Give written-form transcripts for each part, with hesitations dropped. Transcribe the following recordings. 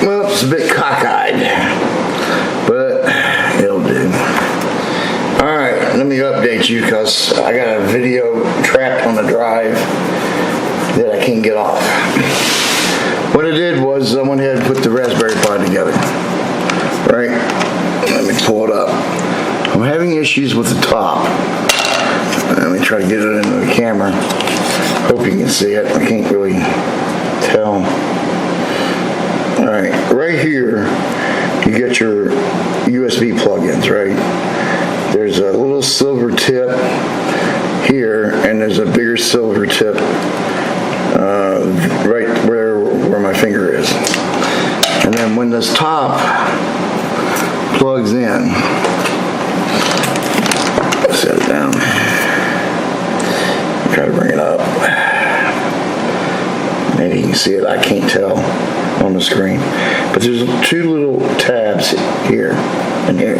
Well, it's a bit cockeyed, but it'll do. Alright, let me update you because I got a video trapped on the drive that I can't get off. What I did was I went ahead and put the Raspberry Pi together. Right? Let me pull it up. I'm having issues with the top. Let me try to get it into the camera. Hope you can see it. I can't really tell. Alright, right here you get your USB plugins, right? There's a little silver tip here, and there's a bigger silver tip right where my finger is. And then when this top plugs in, set it down, try to bring it up. Maybe you can see it, I can't tell on the screen. But there's two little tabs here and here.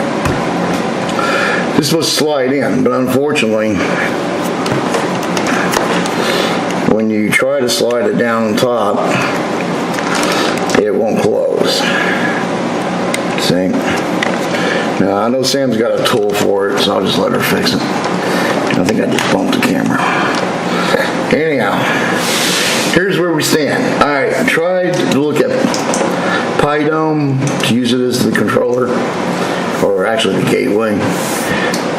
This will slide in, but unfortunately, when you try to slide it down on top, it won't close. See? Now, I know Sam's got a tool for it, so I'll just let her fix it. I think I just bumped the camera. Anyhow, here's where we stand. Alright, I tried to look at PyDome to use it as the controller, or actually the gateway.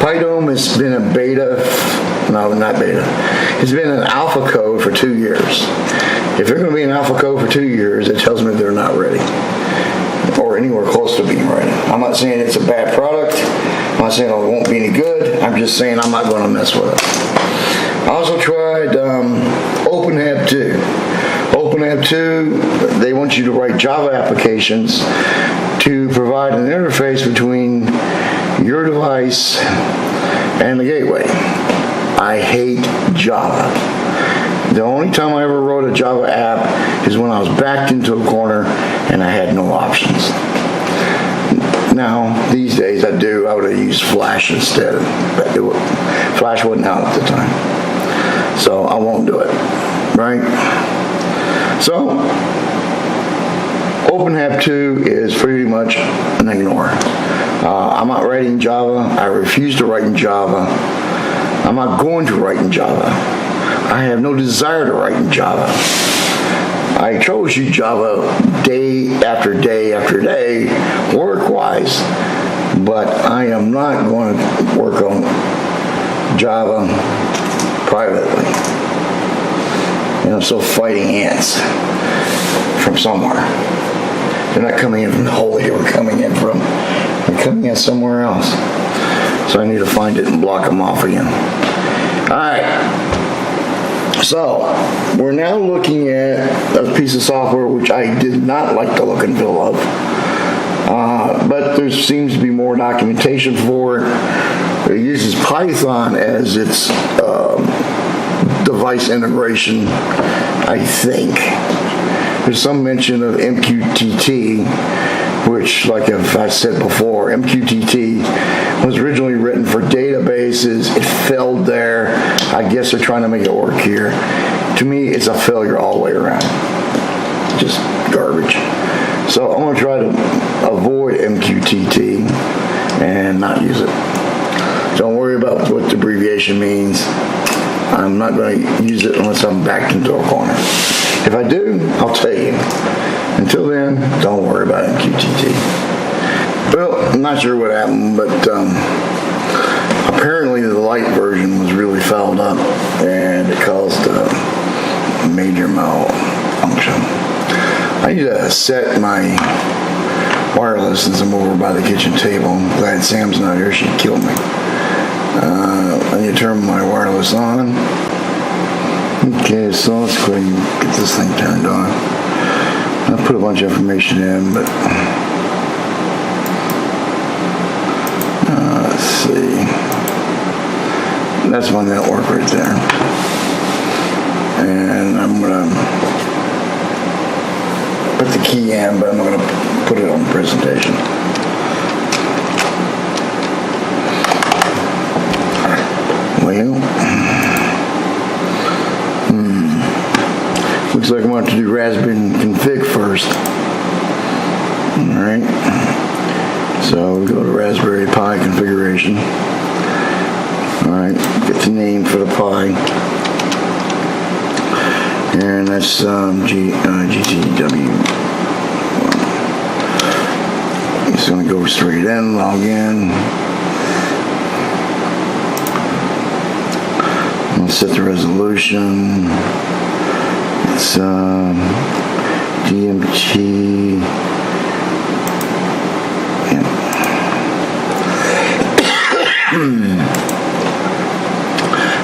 PyDome has been a beta, no, not beta. It's been an alpha code for 2 years. If they're going to be an alpha code for 2 years, it tells me they're not ready, or anywhere close to being ready. I'm not saying it's a bad product. I'm not saying it won't be any good. I'm just saying I'm not going to mess with it. I also tried OpenApp 2. OpenApp 2, they want you to write Java applications to provide an interface between your device and the gateway. I hate Java. The only time I ever wrote a Java app is when I was backed into a corner and I had no options. Now, these days I do. I would have used Flash instead. But Flash wasn't out at the time. So I won't do it. Right? So, OpenApp 2 is pretty much an ignore. I'm not writing Java. I refuse to write in Java. I'm not going to write in Java. I have no desire to write in Java. I troubleshoot Java day after day after day, work-wise, but I am not going to work on Java privately. And I'm still fighting ants from somewhere. They're not coming in from the hole they were coming in from. They're coming in somewhere else. So I need to find it and block them off again. Alright. So, we're now looking at a piece of software which I did not like the look and feel of. But there seems to be more documentation for it. It uses Python as its device integration, I think. There's some mention of MQTT, which, like I said before, MQTT was originally written for databases. It failed there. I guess they're trying to make it work here. To me, it's a failure all the way around. Just garbage. So I'm going to try to avoid MQTT and not use it. Don't worry about what the abbreviation means. I'm not going to use it unless I'm backed into a corner. If I do, I'll tell you. Until then, don't worry about MQTT. Well, I'm not sure what happened, but apparently the light version was really fouled up and it caused a major malfunction. I need to set my wireless since I'm over by the kitchen table. I'm glad Sam's not here, she'd kill me. I need to turn my wireless on. Okay, so let's go ahead and get this thing turned on. I put a bunch of information in, but let's see. That's my network right there. And I'm going to put the key in, but I'm not going to put it on the presentation. Well, looks like I want to do Raspberry config first. Alright, so we go to Raspberry Pi configuration. Alright, get the name for the Pi. And that's GTW. It's going to go straight in, log in. We'll set the resolution. It's DMT.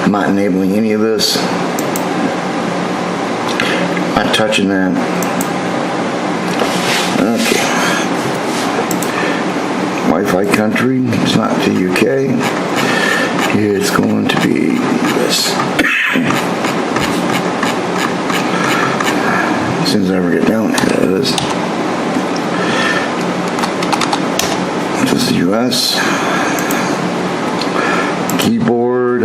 I'm not enabling any of this. Not touching that. Okay. Wi-Fi country. It's not the UK. It's going to be this. As soon as I ever get down here, that is. This is the US. Keyboard.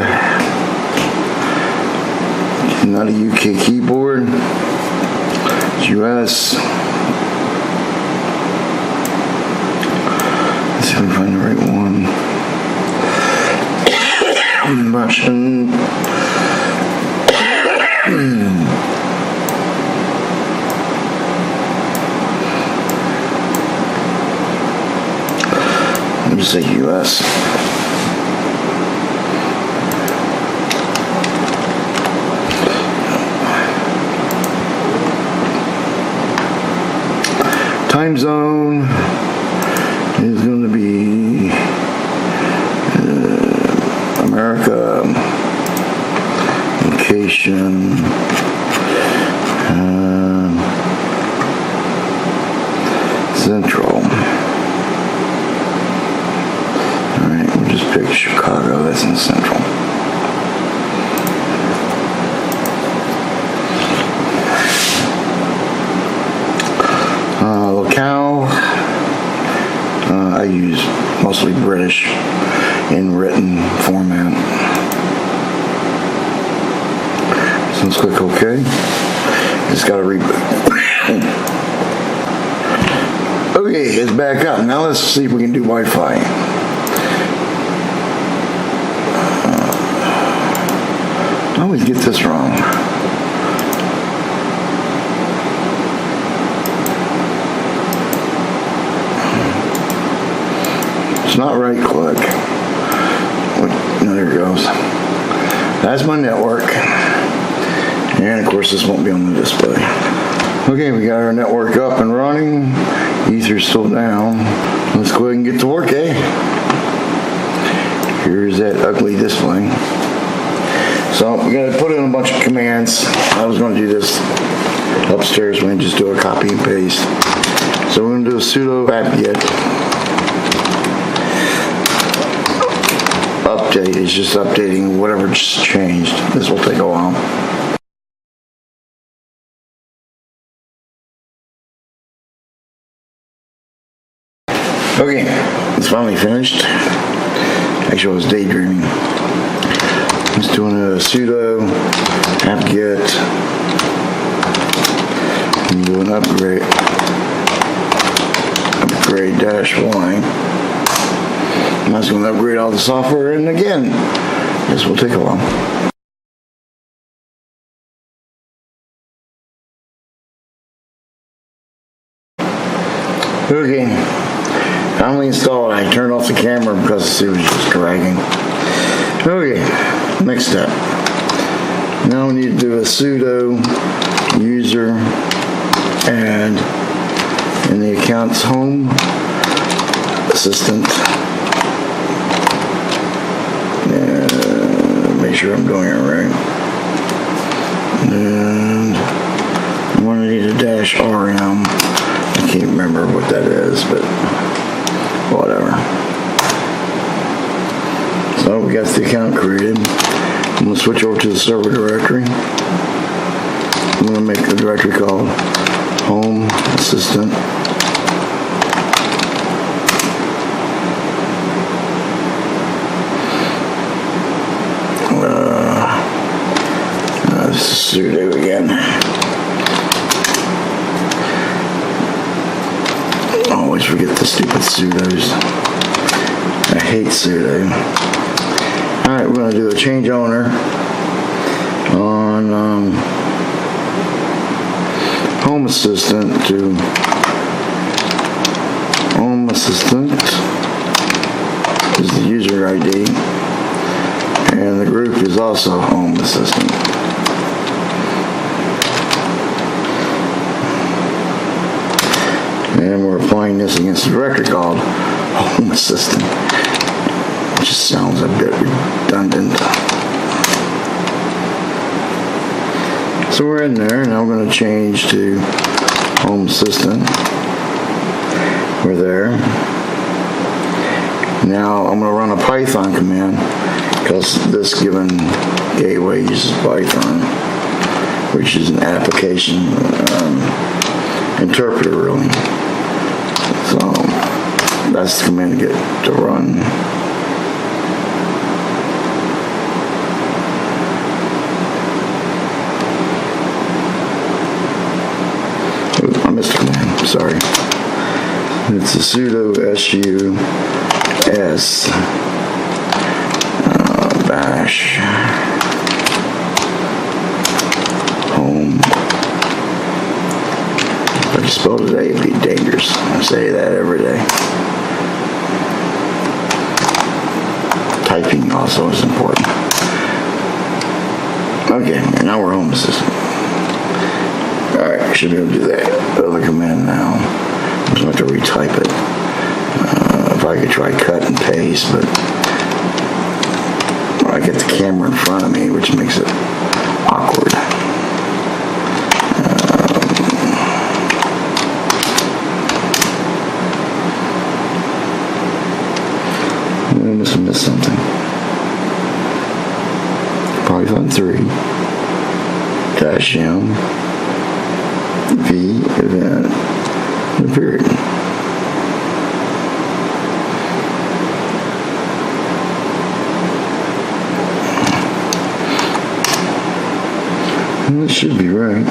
Not a UK keyboard. It's US. Let's see if I can find the right one. Russian. Let me say US. Time zone is going to be America, location, Central. Alright, we'll just pick Chicago, that's in Central. Locale, I use mostly British in written format. So let's click OK. It's got to reboot. Okay, it's back up. Now let's see if we can do Wi-Fi. I always get this wrong. It's not right click. No, there it goes. That's my network. And of course this won't be on the display. Okay, we got our network up and running. Ether's still down. Let's go ahead and get to work, eh? Here's that ugly display. So we gotta put in a bunch of commands. I was gonna do this upstairs when I just do a copy and paste. So we're gonna do a sudo apt-get. Update is just updating whatever just changed. This will take a while. Okay, it's finally finished. Actually, I was daydreaming. I was doing a sudo apt-get and do an upgrade -y. I was going to upgrade all the software, and again, this will take a while. Okay, finally installed. I turned off the camera because it was just dragging. Okay, next step. Now we need to do a sudo useradd in the account's homeassistant. Make sure I'm doing it right. And I'm going to need a -rm. I can't remember what that is, but whatever. So we got the account created. I'm going to switch over to the server directory. I'm going to make a directory called homeassistant. This is sudo again. Oh, always forget the stupid sudos. I hate sudo. Alright, we're going to do a change owner on Home Assistant to Home Assistant is the user ID, and the group is also Home Assistant. And we're applying this against a directory called Home Assistant. It just sounds a bit redundant. So we're in there, and now we're going to change to Home Assistant. We're there. Now I'm going to run a Python command because this given gateway uses Python, which is an application interpreter, really. So that's the command to get to run. I missed a command, sorry. It's a sudo sus bash home. If you spelled it A, it'd be dangerous. I say that every day. Typing also is important. Okay, now we're Home Assistant. Alright, I should be able to do that other command now. I'm just going to have to retype it. If I could try cut and paste, but I get the camera in front of me, which makes it awkward. I must have missed something. Python 3 -m v event and a period. And this should be right.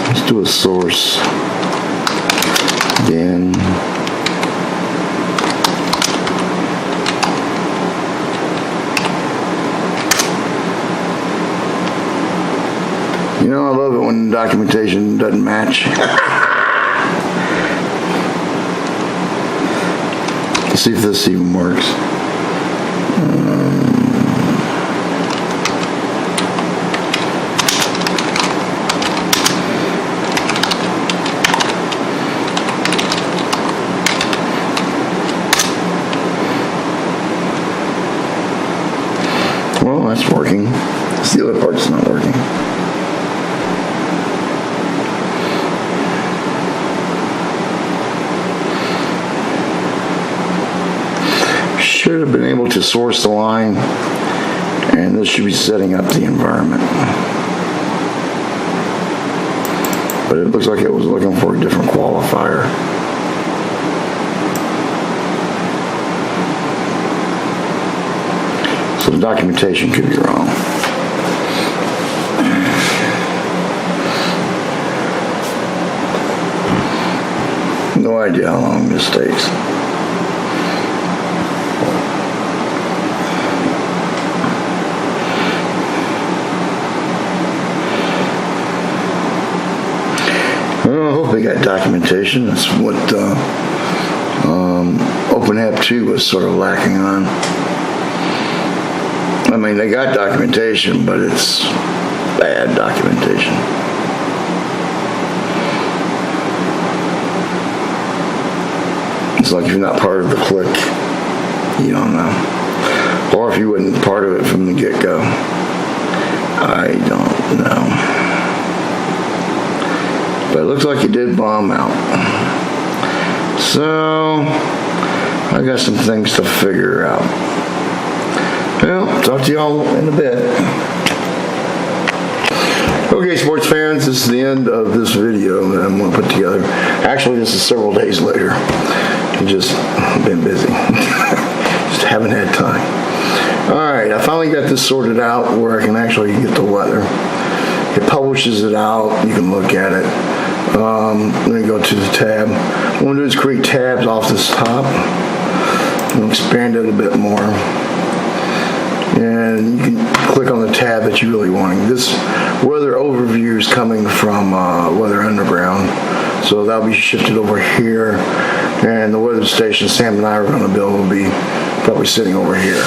Let's do a source again. You know, I love it when documentation doesn't match. Let's see if this even works. Well, that's working. It's the other part that's not working. Should have been able to source the line, and this should be setting up the environment. But it looks like it was looking for a different qualifier. So the documentation could be wrong. No idea how long this takes. Well, I hope they got documentation. That's what OpenApp 2 was sort of lacking on. I mean, they got documentation, but it's bad documentation. It's like if you're not part of the clique, you don't know. Or if you wasn't part of it from the get-go. I don't know. But it looks like it did bomb out. So, I got some things to figure out. Well, talk to y'all in a bit. Okay, sports fans, this is the end of this video that I'm going to put together. Actually, this is several days later. I've just been busy. Just haven't had time. Alright, I finally got this sorted out where I can actually get the weather. It publishes it out. You can look at it. Let me go to the tab. What I'm going to do is create tabs off this top. And expand it a bit more. And you can click on the tab that you really want. This weather overview is coming from Weather Underground. So that'll be shifted over here. And the weather station Sam and I are going to build will be probably sitting over here.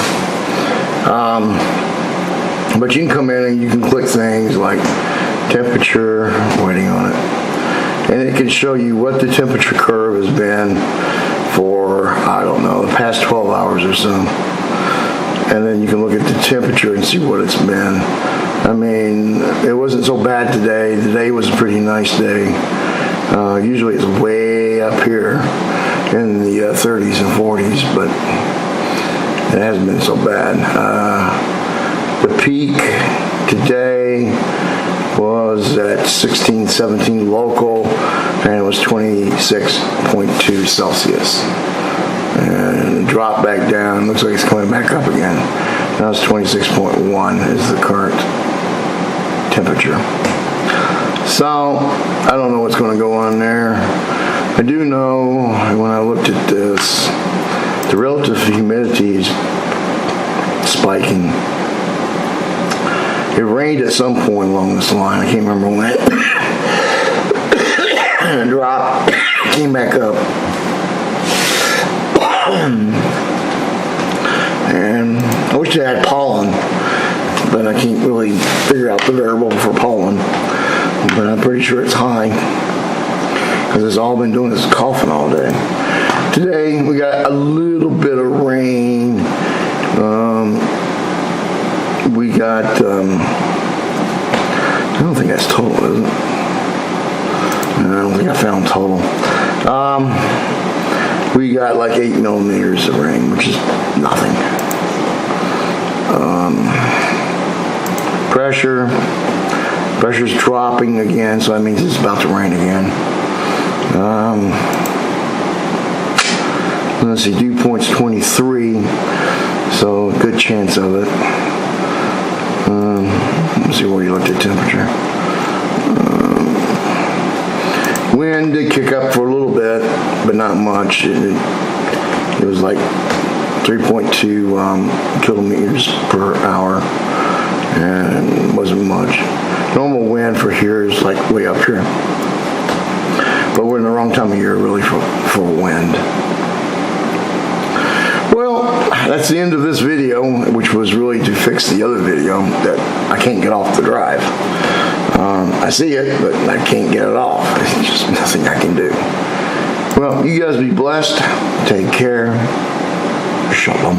But you can come in and you can click things like temperature, waiting on it. And it can show you what the temperature curve has been for, I don't know, the past 12 hours or so. And then you can look at the temperature and see what it's been. I mean, it wasn't so bad today. Today was a pretty nice day. Usually it's way up here in the 30s and 40s, but it hasn't been so bad. The peak today was at 16-17 local, and it was 26.2 Celsius. And it dropped back down. Looks like it's coming back up again. Now it's 26.1 is the current temperature. So I don't know what's going to go on there. I do know when I looked at this, the relative humidity is spiking. It rained at some point along this line. I can't remember when. And it dropped, came back up. And I wish they had pollen, but I can't really figure out the variable for pollen. But I'm pretty sure it's high, because it's all been doing is coughing all day. Today we got a little bit of rain. We got, I don't think that's total, is it? I don't think I found total. We got like 8 millimeters of rain, which is nothing. Pressure's dropping again, so that means it's about to rain again. Let's see, dew point's 23, so a good chance of it. Let's see where you looked at temperature. Wind did kick up for a little bit, but not much. It was like 3.2 kilometers per hour, and it wasn't much. Normal wind for here is like way up here, but we're in the wrong time of year really for wind. Well, that's the end of this video, which was really to fix the other video that I can't get off the drive. I see it, but I can't get it off. There's just nothing I can do. Well, you guys be blessed. Take care. Shalom.